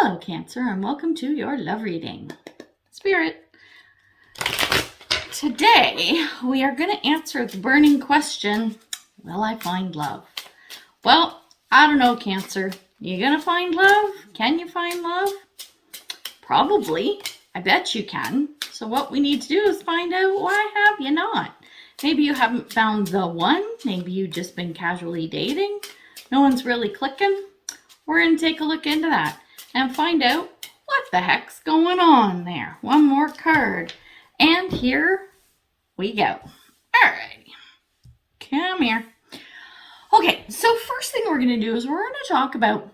Hello, Cancer, and welcome to your love reading. Spirit, today we are going to answer the burning question, will I find love? Well, I don't know, Cancer. You going to find love? Can you find love? Probably. I bet you can. So what we need to do is find out, why have you not? Maybe you haven't found the one. Maybe you've just been casually dating. No one's really clicking. We're going to take a look into that and find out what the heck's going on there. One more card. And here we go. Alrighty. Come here. Okay, so first thing we're going to do is we're going to talk about,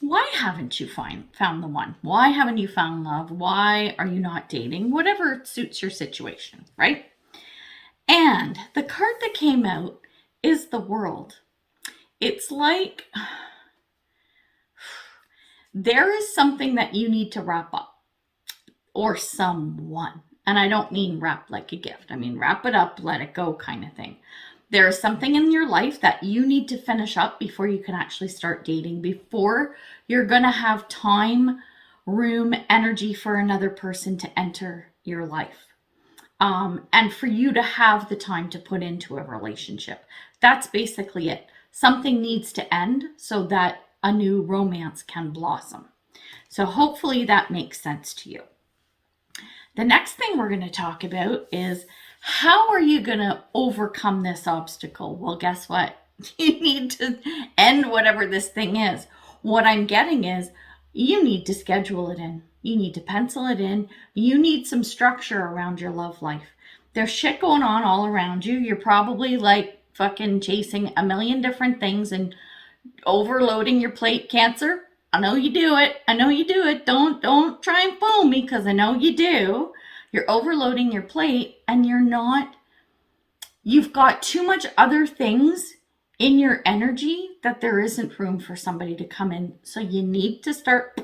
why haven't you found the one? Why haven't you found love? Why are you not dating? Whatever suits your situation, right? And the card that came out is the World. It's like there is something that you need to wrap up, or someone. And I don't mean wrap like a gift. I mean wrap it up, let it go kind of thing. There is something in your life that you need to finish up before you can actually start dating, before you're going to have time, room, energy for another person to enter your life. And for you to have the time to put into a relationship. That's basically it. Something needs to end so that a new romance can blossom. So hopefully that makes sense to you. The next thing we're going to talk about is, how are you going to overcome this obstacle? Well, guess what? You need to end whatever this thing is. What I'm getting is, you need to schedule it in. You need to pencil it in. You need some structure around your love life. There's shit going on all around you. You're probably like fucking chasing a million different things and overloading your plate, Cancer. I know you do it. I know you do it. Don't try and fool me, because I know you do. You're overloading your plate and you've got too much other things in your energy that there isn't room for somebody to come in. So you need to start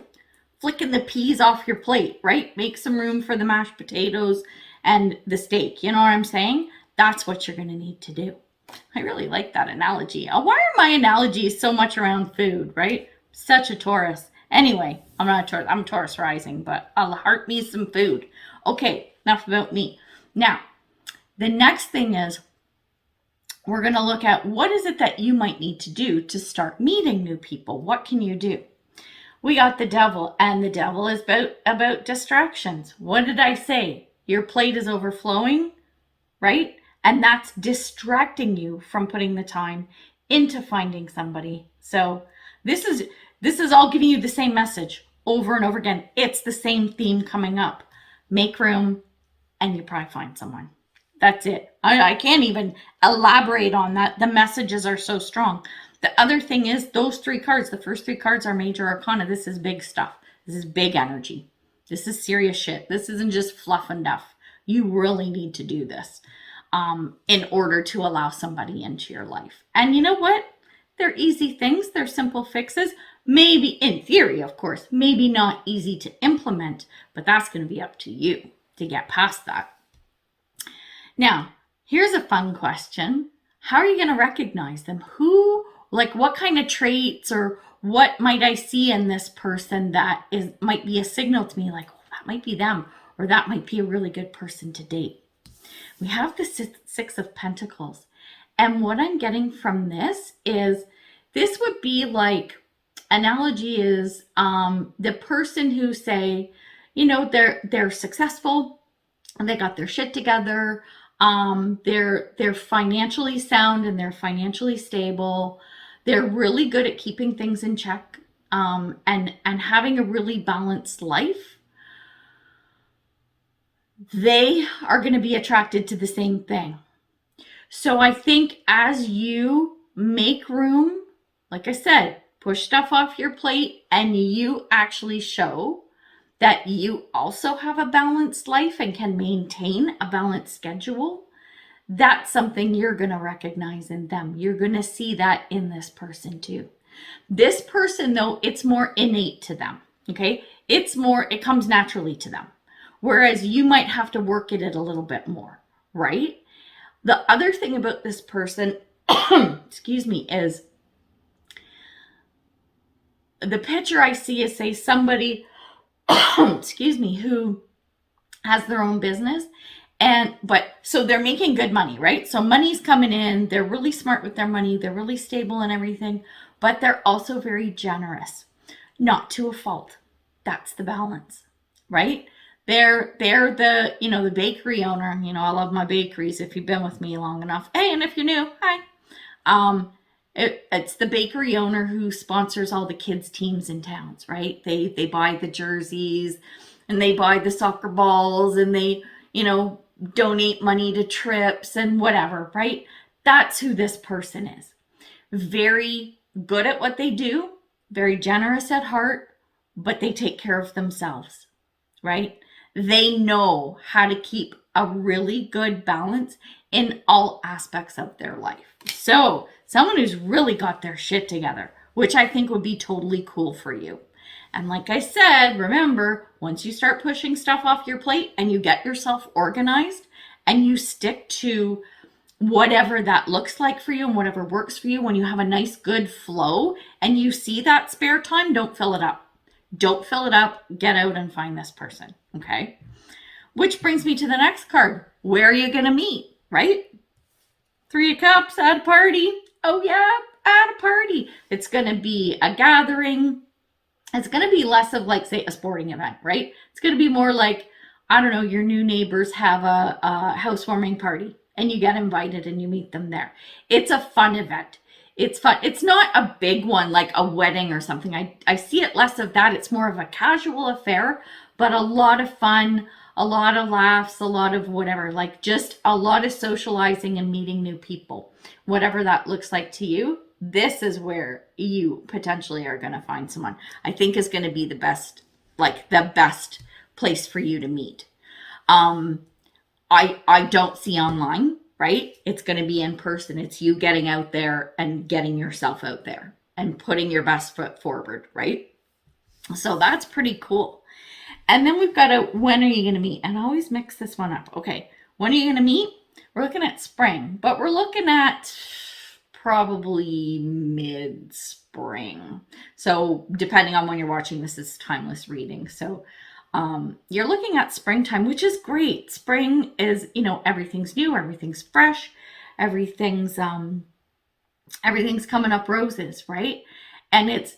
flicking the peas off your plate, right? Make some room for the mashed potatoes and the steak. You know what I'm saying? That's what you're going to need to do. I really like that analogy. Why are my analogies so much around food, right? Such a Taurus. Anyway, I'm not a Taurus. I'm Taurus rising, but I'll heart me some food. Okay, enough about me. Now, the next thing is, we're going to look at, what is it that you might need to do to start meeting new people? What can you do? We got the Devil, and the Devil is about distractions. What did I say? Your plate is overflowing, right? And that's distracting you from putting the time into finding somebody. So this is all giving you the same message over and over again. It's the same theme coming up. Make room, and you probably find someone. That's it. I can't even elaborate on that. The messages are so strong. The other thing is, those three cards, the first three cards are major arcana. This is big stuff. This is big energy. This is serious shit. This isn't just fluff and duff. You really need to do this in order to allow somebody into your life. And you know what? They're easy things. They're simple fixes. Maybe, in theory, of course, maybe not easy to implement, but that's going to be up to you to get past that. Now, here's a fun question. How are you going to recognize them? What kind of traits, or what might I see in this person that might be a signal to me, like, oh, that might be them, or that might be a really good person to date? We have the Six of Pentacles. And what I'm getting from this is, this would be like, analogy is the person who, say, they're successful, and they got their shit together. They're financially sound, and they're financially stable. They're really good at keeping things in check, and having a really balanced life. They are going to be attracted to the same thing. So I think as you make room, like I said, push stuff off your plate, and you actually show that you also have a balanced life and can maintain a balanced schedule, that's something you're going to recognize in them. You're going to see that in this person too. This person, though, it's more innate to them, okay? It comes naturally to them. Whereas you might have to work at it a little bit more, right? The other thing about this person, excuse me, is the picture I see is, say, somebody, excuse me, who has their own business. So they're making good money, right? So money's coming in. They're really smart with their money. They're really stable and everything, but they're also very generous, not to a fault. That's the balance, right? They're the, the bakery owner. I love my bakeries if you've been with me long enough. Hey, and if you're new, hi. It's the bakery owner who sponsors all the kids' teams in towns, right? They buy the jerseys and they buy the soccer balls and they, donate money to trips and whatever, right? That's who this person is. Very good at what they do, very generous at heart, but they take care of themselves, right? They know how to keep a really good balance in all aspects of their life. So someone who's really got their shit together, which I think would be totally cool for you. And like I said, remember, once you start pushing stuff off your plate and you get yourself organized and you stick to whatever that looks like for you and whatever works for you, when you have a nice, good flow and you see that spare time, don't fill it up. Don't fill it up. Get out and find this person, okay? Which brings me to the next card. Where are you going to meet, right? 3 of Cups at a party. Oh, yeah, at a party. It's going to be a gathering. It's going to be less of like, say, a sporting event, right? It's going to be more like, I don't know, your new neighbors have a housewarming party and you get invited and you meet them there. It's a fun event. It's fun. It's not a big one like a wedding or something. I see it less of that. It's more of a casual affair, but a lot of fun, a lot of laughs, a lot of whatever, like just a lot of socializing and meeting new people. Whatever that looks like to you, this is where you potentially are going to find someone I think is going to be the best place for you to meet. I don't see online, right? It's going to be in person. It's you getting out there and getting yourself out there and putting your best foot forward, right? So that's pretty cool. And then we've got when are you going to meet? And I always mix this one up. Okay, when are you going to meet? We're looking at spring, but we're looking at probably mid-spring. So depending on when you're watching this, is timeless reading. So you're looking at springtime, which is great. Spring is, everything's new, everything's fresh, everything's coming up roses, right? And it's,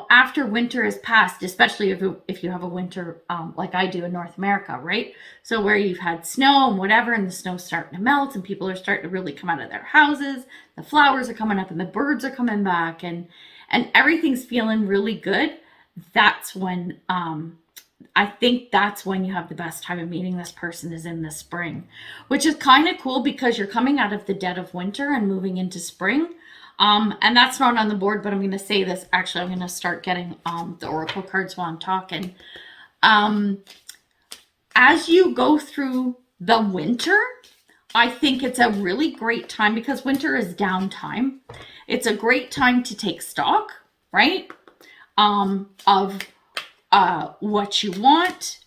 after winter is past, especially if you have a winter like I do in North America, right? So where you've had snow and whatever, and the snow's starting to melt and people are starting to really come out of their houses, the flowers are coming up and the birds are coming back and everything's feeling really good. That's when, I think that's when you have the best time of meeting this person, is in the spring, which is kind of cool because you're coming out of the dead of winter and moving into spring. And that's not on the board, but I'm going to say this. Actually, I'm going to start getting the oracle cards while I'm talking. As you go through the winter, I think it's a really great time because winter is downtime. It's a great time to take stock, right? Of what you want,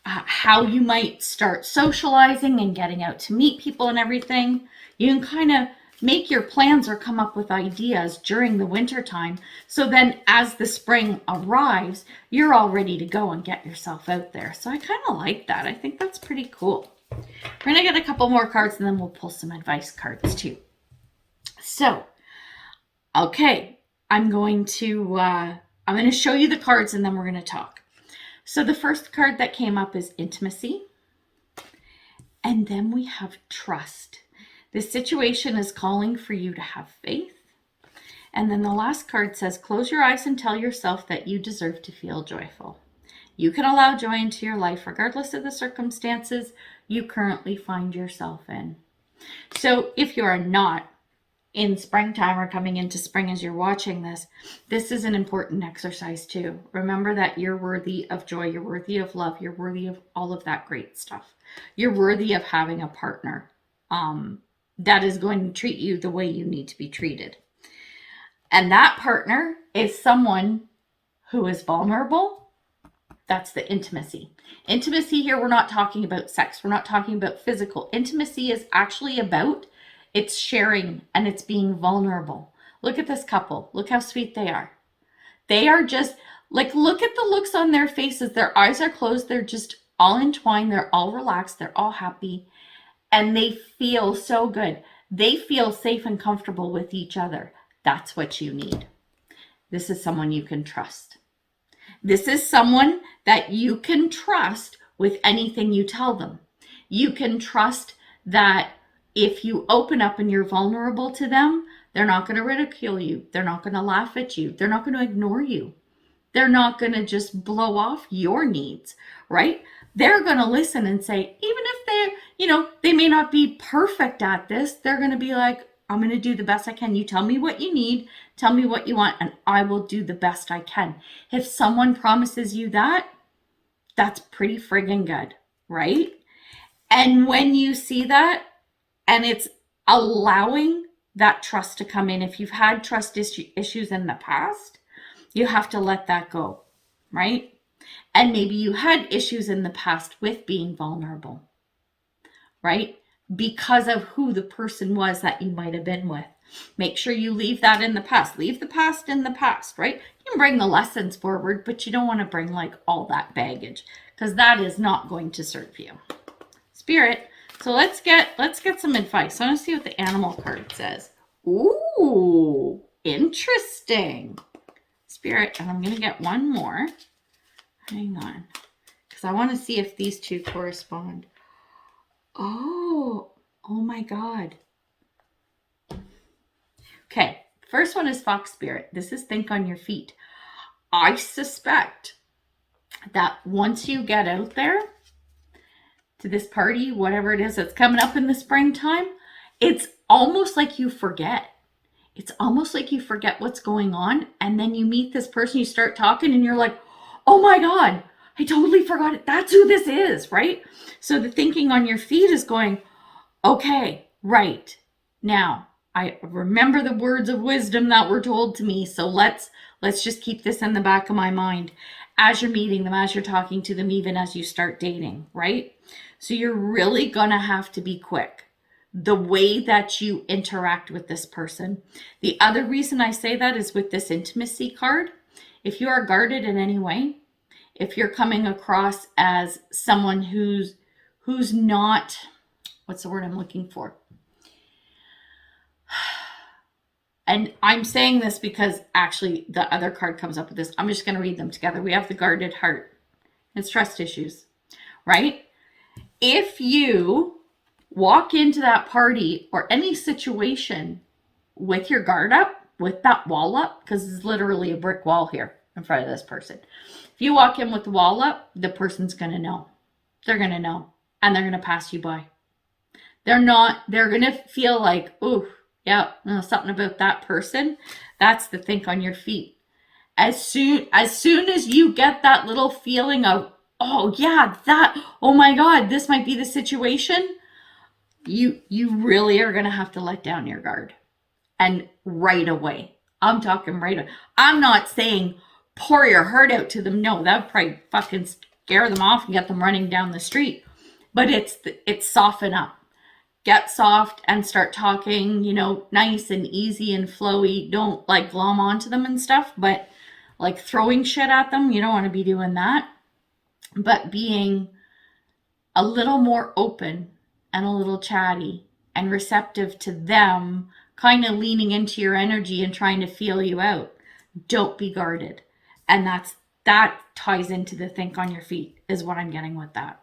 how you might start socializing and getting out to meet people and everything. You can kind of make your plans or come up with ideas during the winter time. So then as the spring arrives, you're all ready to go and get yourself out there. So I kind of like that. I think that's pretty cool. We're going to get a couple more cards and then we'll pull some advice cards too. So, okay, I'm going to show you the cards and then we're going to talk. So the first card that came up is intimacy. And then we have trust. This situation is calling for you to have faith. And then the last card says, close your eyes and tell yourself that you deserve to feel joyful. You can allow joy into your life regardless of the circumstances you currently find yourself in. So if you are not in springtime or coming into spring as you're watching this, this is an important exercise too. Remember that you're worthy of joy, you're worthy of love, you're worthy of all of that great stuff. You're worthy of having a partner that is going to treat you the way you need to be treated. And that partner is someone who is vulnerable. That's the intimacy. Intimacy here, we're not talking about sex. We're not talking about physical. Intimacy is actually about, it's sharing and it's being vulnerable. Look at this couple. Look how sweet they are. They are just like, look at the looks on their faces. Their eyes are closed. They're just all entwined. They're all relaxed. They're all happy. And they feel so good. They feel safe and comfortable with each other. That's what you need. This is someone you can trust. This is someone that you can trust with anything you tell them. You can trust that if you open up and you're vulnerable to them, they're not going to ridicule you. They're not going to laugh at you. They're not going to ignore you. They're not going to just blow off your needs, right? They're going to listen and say, even if they may not be perfect at this, they're going to be like, I'm going to do the best I can. You tell me what you need, tell me what you want, and I will do the best I can. If someone promises you that, that's pretty friggin' good, right? And when you see that, and it's allowing that trust to come in, if you've had trust issues in the past, you have to let that go, right? And maybe you had issues in the past with being vulnerable, right? Because of who the person was that you might have been with. Make sure you leave that in the past. Leave the past in the past, right? You can bring the lessons forward, but you don't want to bring like all that baggage, because that is not going to serve you. Spirit. So let's get some advice. I want to see what the animal card says. Ooh, interesting. Spirit, and I'm going to get one more. Hang on, because I want to see if these two correspond. Oh my God. Okay, first one is Fox Spirit. This is think on your feet. I suspect that once you get out there to this party, whatever it is that's coming up in the springtime, it's almost like you forget. It's almost like you forget what's going on. And then you meet this person, you start talking, and you're like, oh my God, I totally forgot it. That's who this is, right? So the thinking on your feet is going, okay, right. Now, I remember the words of wisdom that were told to me. So let's just keep this in the back of my mind as you're meeting them, as you're talking to them, even as you start dating, right? So you're really going to have to be quick the way that you interact with this person. The other reason I say that is with this intimacy card. If you are guarded in any way, if you're coming across as someone who's not, what's the word I'm looking for? And I'm saying this because actually the other card comes up with this. I'm just going to read them together. We have the guarded heart. It's trust issues, right? If you walk into that party or any situation with your guard up, with that wall up, because it's literally a brick wall here in front of this person. If you walk in with the wall up, the person's going to know. They're going to know. And they're going to pass you by. They're going to feel like, ooh, yeah, something about that person. That's the think on your feet. As soon as you get that little feeling of, oh yeah, oh my God, this might be the situation, you really are going to have to let down your guard. And right away. I'm talking right away. I'm not saying pour your heart out to them. No, that would probably fucking scare them off and get them running down the street. But it's soften up. Get soft and start talking, nice and easy and flowy. Don't like glom onto them and stuff, but like throwing shit at them, you don't want to be doing that. But being a little more open and a little chatty and receptive to them, kind of leaning into your energy and trying to feel you out. Don't be guarded. And that ties into the think on your feet is what I'm getting with that.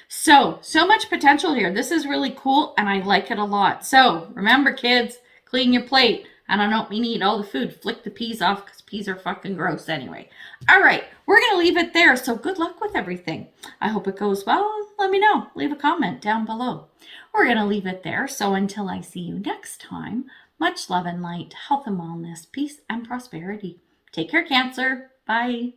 So much potential here. This is really cool and I like it a lot. So remember, kids, clean your plate. And I don't mean eat all the food. Flick the peas off because peas are fucking gross anyway. All right, we're going to leave it there. So good luck with everything. I hope it goes well. Let me know. Leave a comment down below. We're going to leave it there. So until I see you next time, much love and light, health and wellness, peace and prosperity. Take care, Cancer. Bye.